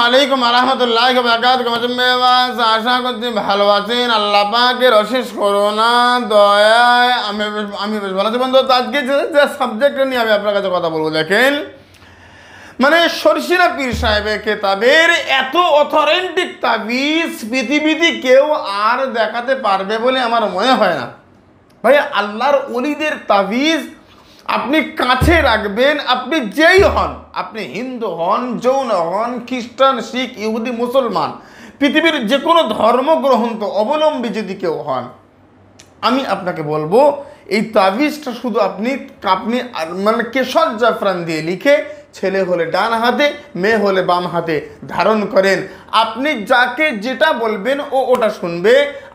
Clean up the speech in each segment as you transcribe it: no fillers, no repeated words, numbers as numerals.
আলাইকুম রহমতুল্লাহি ওয়া বারাকাতুহু। আশা করছি ভালো আছেন। আল্লাহ পাকের অশেষ করুণা দয়ায় আমি বেশ ভালো আছি বন্ধু। আজকে যে সাবজেক্টটা নিয়ে আমি আপনার কাছে কথা বলবো, দেখেন মানে শর্ষিনা পীর সাহেবের কেতাবের এত অথেন্টিক তাবিজ পৃথিবীতে কেউ আর দেখাতে পারবে বলে আমার মনে হয় না। ভাই, আল্লাহর ওলিদের তাবিজ আপনি কাছে রাখবেন, আপনি যেই হন, আপনি হিন্দু হন, জৈন হন, খ্রিস্টান, শিখ, ইহুদি, মুসলমান, পৃথিবীর যে কোনো ধর্মগ্রন্থ অবলম্বী যদি কেউ হন, আমি আপনাকে বলবো এই তাবিজটা শুধু আপনি মানে কেশর জাফরান দিয়ে লিখে ছেলে হলে ডান হাতে, মেয়ে হলে বাম হাতে ধারণ করেন। আপনি যাকে যেটা বলবেন ও ওটা শুনবে,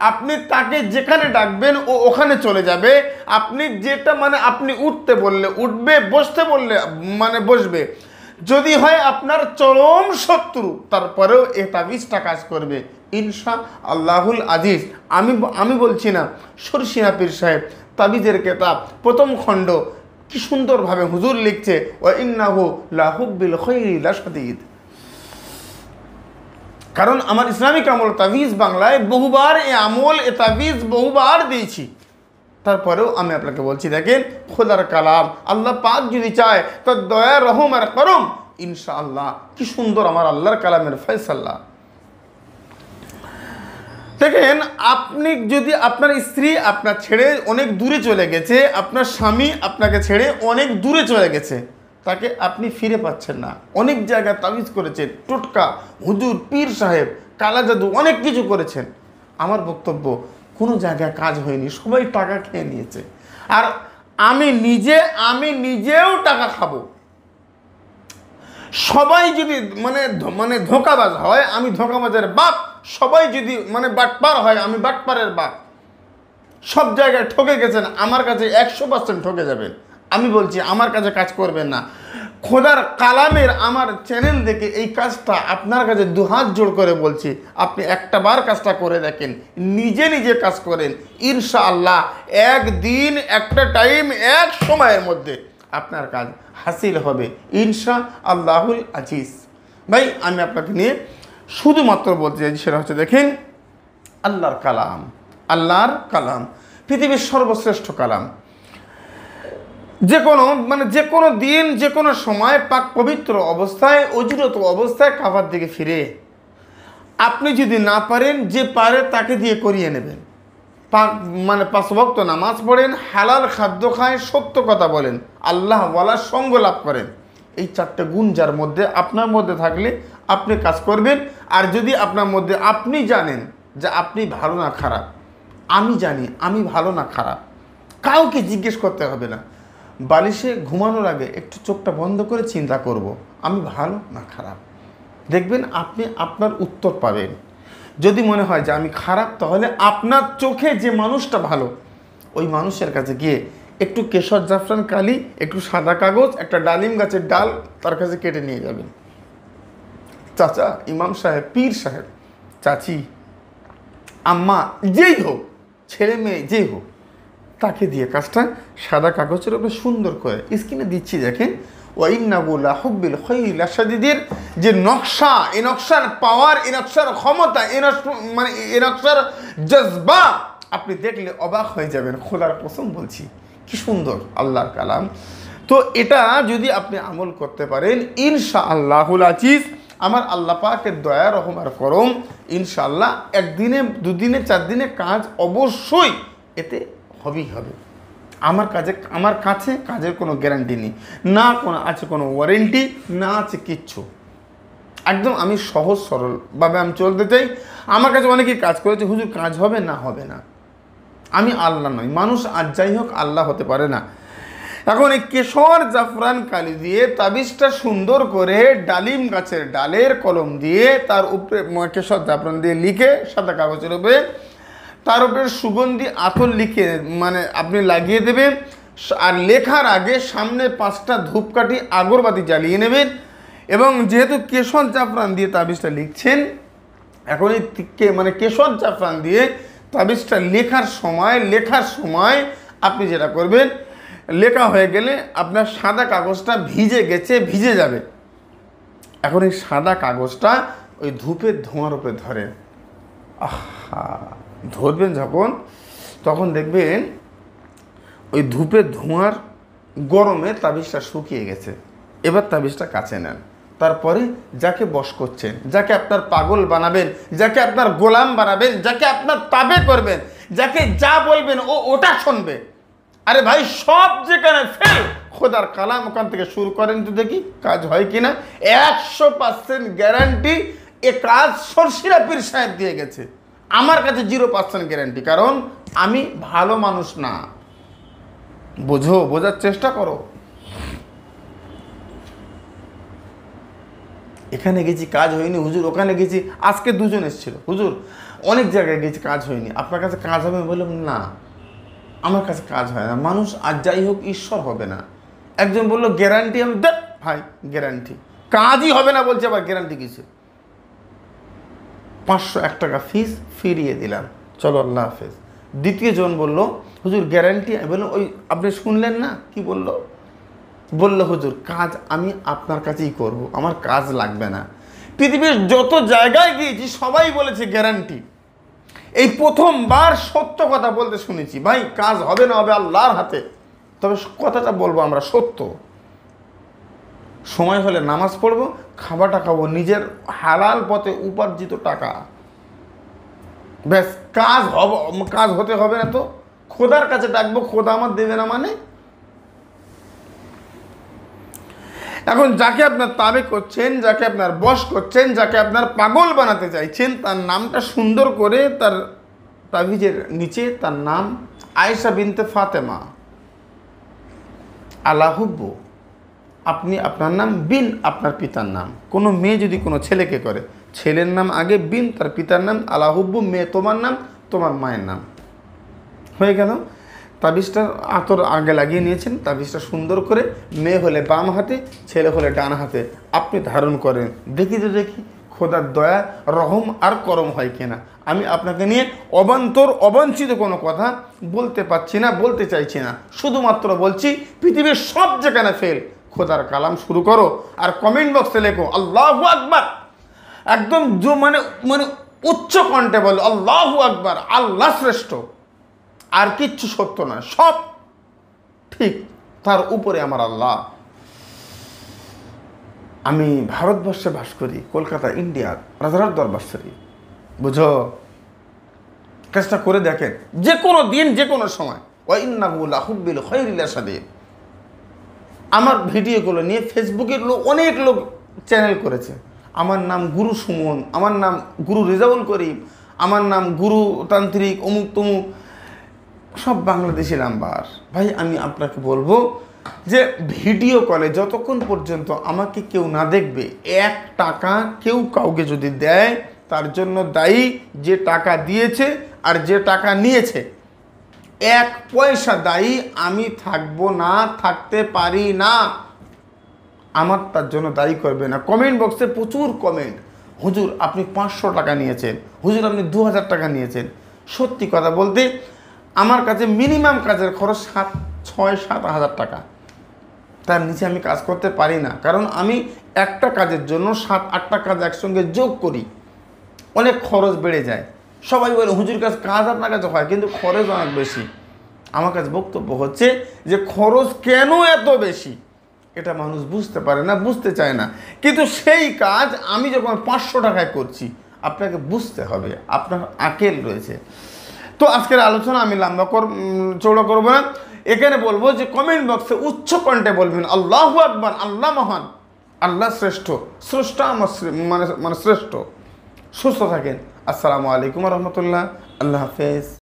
আপনি তাকে যেখানে ডাকবেন ও ওখানে চলে যাবে, আপনি যেটা মানে আপনি উঠতে বললে উঠবে, বসতে বললে মানে বসবে। যদি হয় আপনার চরম শত্রু, তারপরেও এ তাবিজটা কাজ করবে ইনশা আল্লাহুল আজিজ। আমি বলছি না, শর্ষিনা পীর সাহেব তাবিজের কেতাব প্রথম খণ্ড কি সুন্দরভাবে হুজুর লিখছে, ওয়া ইন্নাহু লাহুব্বিল খায়রি লাশাদীদ। কারণ আমার ইসলামিক আমল তাবিজ বাংলায় বহুবার এ তাবিজ বহুবার দিয়েছি, তারপরেও আমি আপনাকে বলছি, দেখেন খোদার কালাম, আল্লাহ পাক যদি চায় তার দয়া রহম আর করম, ইনশাআল্লাহ কি সুন্দর আমার আল্লাহর কালামের ফয়সালা। দেখেন, আপনি যদি আপনার স্ত্রী আপনার ছেড়ে অনেক দূরে চলে গেছে, আপনার স্বামী আপনাকে ছেড়ে অনেক দূরে চলে গেছে, তাকে আপনি ফিরে পাচ্ছেন না, অনেক জায়গায় তাবিজ করেছেন, টোটকা, হুজুর, পীর সাহেব, কালা জাদু, অনেক কিছু করেছেন, আমার বক্তব্য কোনো জায়গায় কাজ হয়নি, সবাই টাকা খেয়ে নিয়েছে। আর আমি নিজেও টাকা খাবো। সবাই যদি মানে ধোঁকাবাজ হয়, আমি ধোঁকাবাজের বাপ। সবাই যদি মানে বাটপার হয়, আমি বাটপারের বাপ। সব জায়গায় ঠকে গেছেন, আমার কাছে 100% ঠকে যাবেন। আমি বলছি আমার কাছে কাজ করবেন না। খোদার কালামের আমার চ্যানেল দেখে এই কাজটা আপনার কাছে দুহাত জোড় করে বলছি, আপনি একটা বার কাজটা করে দেখেন, নিজে কাজ করেন, ইনশাআল্লাহ একদিন, একটা টাইম, এক সময়ের মধ্যে আপনার কাজ হাসিল হবে ইনশা আল্লাহুল আজিজ। ভাই, আমি আপনাকে নিয়ে শুধুমাত্র বলতে চাইছি, সেটা হচ্ছে, দেখেন আল্লাহর কালাম পৃথিবীর সর্বশ্রেষ্ঠ কালাম। যে কোনো দিন, যে কোনো সময় পাক পবিত্র অবস্থায়, অজুরত অবস্থায় কাবার দিকে ফিরে, আপনি যদি না পারেন, যে পারে তাকে দিয়ে করিয়ে নেবেন। মানে 5 ওয়াক্ত নামাজ পড়েন, হালাল খাদ্য খায়, সত্য কথা বলেন, আল্লাহ ওয়ালার সঙ্গ লাভ করেন। এই 4টে গুণ যার মধ্যে আপনার মধ্যে থাকলে আপনি কাজ করবেন। আর যদি আপনার মধ্যে আপনি জানেন যে আপনি ভালো না খারাপ, আমি জানি আমি ভালো না খারাপ, কাউকে জিজ্ঞেস করতে হবে না। বালিশে ঘুমানোর আগে একটু চোখটা বন্ধ করে চিন্তা করব, আমি ভালো না খারাপ, দেখবেন আপনি আপনার উত্তর পাবেন। যদি মনে হয় যে আমি খারাপ, তাহলে আপনার চোখে যে মানুষটা ভালো, ওই মানুষের কাছে গিয়ে একটু কেশর জাফরান কালি, একটু সাদা কাগজ, একটা ডালিম গাছের ডাল তার কাছে কেটে নিয়ে যাবেন। চাচা, ইমাম সাহেব, পীর সাহেব, চাচি, আম্মা, যেই হোক, ছেলে মেয়ে যেই হোক, তাকে দিয়ে কাজটা সাদা কাগজের উপরে সুন্দর করে স্ক্রিনে দিচ্ছি, দেখেন ওয়া ইন্নাহু লাহুব্বিল খায়রি লাশাদীদের যে নকশা, এই নকশার পাওয়ার, এই নকশার ক্ষমতা, এই নকশার জজবা আপনি দেখলে অবাক হয়ে যাবেন। খোদার কসম বলছি, কি সুন্দর আল্লাহর কালাম। তো এটা যদি আপনি আমল করতে পারেন, ইনশাআল্লাহুল আজিজ, আমার আল্লাহ পাকের দয়া রহম আর করম, ইনশাআল্লাহ একদিনে, দুদিনে, 4 দিনে কাজ অবশ্যই এতে হবেই হবে। আমার কাছে কাজের কোনো গ্যারান্টি নেই, না আছে কোনো ওয়ারেন্টি, না আছে কিচ্ছু। একদম আমি সহজ সরলভাবে আমি চলতে চাই। আমার কাছে অনেকেই কাজ করেছে, হুজুর কাজ হবে না, হবে না। আমি আল্লাহ নই, মানুষ আর যাই হোক আল্লাহ হতে পারে না। এখন এই কেশর জাফরান কালি দিয়ে তাবিজটা সুন্দর করে ডালিম গাছের ডালের কলম দিয়ে তার উপরে কেশর জাফরান দিয়ে লিখে সাদা কাগজের উপরে, তার উপরে সুগন্ধি আতর লিখে আপনি লাগিয়ে দেবেন। আর লেখার আগে সামনে 5টা ধূপকাঠি আগরবাতি জ্বালিয়ে নেবেন। এবং যেহেতু কেশর জাফরান দিয়ে তাবিজটা লিখছেন, এখন এই কেশর জাফরান দিয়ে তাবিজটা লেখার সময় আপনি যেটা করবেন, লেখা হয়ে গেলে আপনার সাদা কাগজটা ভিজে যাবে। এখন এই সাদা কাগজটা ওই ধূপের ধোঁয়ার উপরে ধরেন, আহা, ধরবেন যখন, তখন দেখবেন ওই ধূপের ধোঁয়ার গরমে তাবিজটা শুকিয়ে গেছে। এবার তাবিজটা কাছে নেন, তারপরে যাকে বশ করছেন, যাকে আপনার পাগল বানাবেন, যাকে আপনার গোলাম বানাবেন, যাকে আপনার তাবে করবেন, যাকে যা বলবেন ও ওটা শুনবে, আরে ভাই সব যেখানে ফেল, খোদার কালাম ওখান থেকে শুরু করেন তো দেখি কাজ হয় কিনা। 100% গ্যারান্টি এ কাজ সরসিরা পীর সাহেব দিয়ে গেছে, আমার কাছে 0% গ্যারান্টি, কারণ আমি ভালো মানুষ না। বোঝার চেষ্টা করো। এখানে গেছি কাজ হয়নি হুজুর, ওখানে গেছি, আজকে 2 জন এসেছিল হুজুর, অনেক জায়গায় গেছি কাজ হয়নি, আপনার কাছে কাজ হবে? বললাম না, আমার কাছে কাজ হয় না। মানুষ আর যাই হোক ঈশ্বর হবে না। একজন বললো গ্যারান্টি, আমি দেখ ভাই গ্যারান্টি কাজই হবে না বলছে, আবার গ্যারান্টি কিছু। 501 টাকা ফিস ফিরিয়ে দিলাম, চলো আল্লাহ হাফেজ। দ্বিতীয় জন বললো হুজুর গ্যারান্টি, বললাম ওই আপনি শুনলেন না কি বললো? বললো হুজুর কাজ আমি আপনার কাছেই করব, আমার কাজ লাগবে না। পৃথিবীর যত জায়গায় গিয়েছি সবাই বলেছে গ্যারান্টি। এই প্রথমবার সত্য কথা বলতে শুনেছি, ভাই কাজ হবে না হবে আল্লাহর হাতে, তবে কথাটা বলবো আমরা সত্য। সময় হলে নামাজ পড়বো, খাবারটা খাবো নিজের হালাল পথে উপার্জিত টাকা, ব্যাস। কাজ হতে হবে না তো খোদার কাছে ডাকবো, খোদা আমার দেবে না মানে? এখন যাকে আপনার তাবে করছেন, যাকে আপনার বশ করছেন, যাকে আপনার পাগল বানাতে চাইছেন, তার নামটা সুন্দর করে তার তাবিজের নিচে তার নাম আয়েশা বিনতে ফাতেমা আলা হুব্বু, আপনি আপনার নাম বিন আপনার পিতার নাম। কোনো মেয়ে যদি কোনো ছেলেকে করে, ছেলের নাম আগে বিন, তার পিতার নাম আলা হুব্বু, মেয়ে তোমার নাম, তোমার মায়ের নাম, হয়ে গেল। তাবিজটা আতর আগে লাগিয়ে নিয়েছেন, তাবিজটা সুন্দর করে মেয়ে হলে বাম হাতে, ছেলে হলে ডান হাতে আপনি ধারণ করেন। দেখি তো দেখি খোদার দয়া রহম আর করম হয় কিনা। আমি আপনাকে নিয়ে অবাঞ্ছিত কোনো কথা বলতে পারছি না, বলতে চাইছি না, শুধুমাত্র বলছি পৃথিবীর সব যেখানে ফেল, খোদার কালাম শুরু করো আর কমেন্ট বক্সে লেখো আল্লাহু আকবার, একদম মানে উচ্চ কণ্ঠে বলো আল্লাহু আকবার, আল্লাহ শ্রেষ্ঠ, আর কিচ্ছু সত্য না, সব ঠিক, তার উপরে আমার আল্লাহ। আমি ভারতবর্ষে বাস করি, কলকাতা, ইন্ডিয়ার রাজার দরবার শরীফ, বুঝো? কাজটা করে দেখেন, যে কোনো দিন যে কোনো সময়। ওয়াইন্নাহু লাহুব্বিল খায়রিল শাদীদ। আমার ভিডিওগুলো নিয়ে ফেসবুকের অনেক লোক চ্যানেল করেছে, আমার নাম গুরু সুমন, আমার নাম গুরু রেজাউল করিম, আমার নাম গুরু তান্ত্রিক অমুক তমুক, সব বাংলাদেশি নাম্বার। ভাই আমি আপনাকে বলবো যে ভিডিও কলে যতক্ষণ পর্যন্ত আমাকে কেউ না দেখবে, 1 টাকা কেউ কাউকে যদি দেয়, তার জন্য দায়ী যে টাকা দিয়েছে আর যে টাকা নিয়েছে। 1 পয়সা দায়ী আমি থাকবো না, থাকতে পারি না, আমার তার জন্য দায়ী করবে না। কমেন্ট বক্সে প্রচুর কমেন্ট, হুজুর আপনি 500 টাকা নিয়েছেন, হুজুর আপনি 2000 টাকা নিয়েছেন। সত্যি কথা বলতে আমার কাছে মিনিমাম কাজের খরচ 6-7 হাজার টাকা, তার নিচে আমি কাজ করতে পারি না, কারণ আমি একটা কাজের জন্য 7-8টা কাজ একসঙ্গে যোগ করি, অনেক খরচ বেড়ে যায়। সবাই বলে হুজুর কাজ আপনার কাছে হয়, কিন্তু খরচ অনেক বেশি। আমার কাছে বক্তব্য হচ্ছে যে খরচ কেন এত বেশি এটা মানুষ বুঝতে পারে না, বুঝতে চায় না, কিন্তু সেই কাজ আমি যখন 500 টাকায় করছি, আপনাকে বুঝতে হবে, আপনার আকেল রয়েছে। তো আজকের আলোচনা আমি চৌড়া করবো না, এখানে বলবো যে কমেন্ট বক্সে উচ্চ কণ্ঠে বলবেন আল্লাহু আকবার, আল্লাহ মহান, আল্লাহ শ্রেষ্ঠ, স্রষ্টা আমার মানে শ্রেষ্ঠ। সুস্থ থাকেন। আসসালামু আলাইকুম রহমতুল্লাহ, আল্লাহ হাফেজ।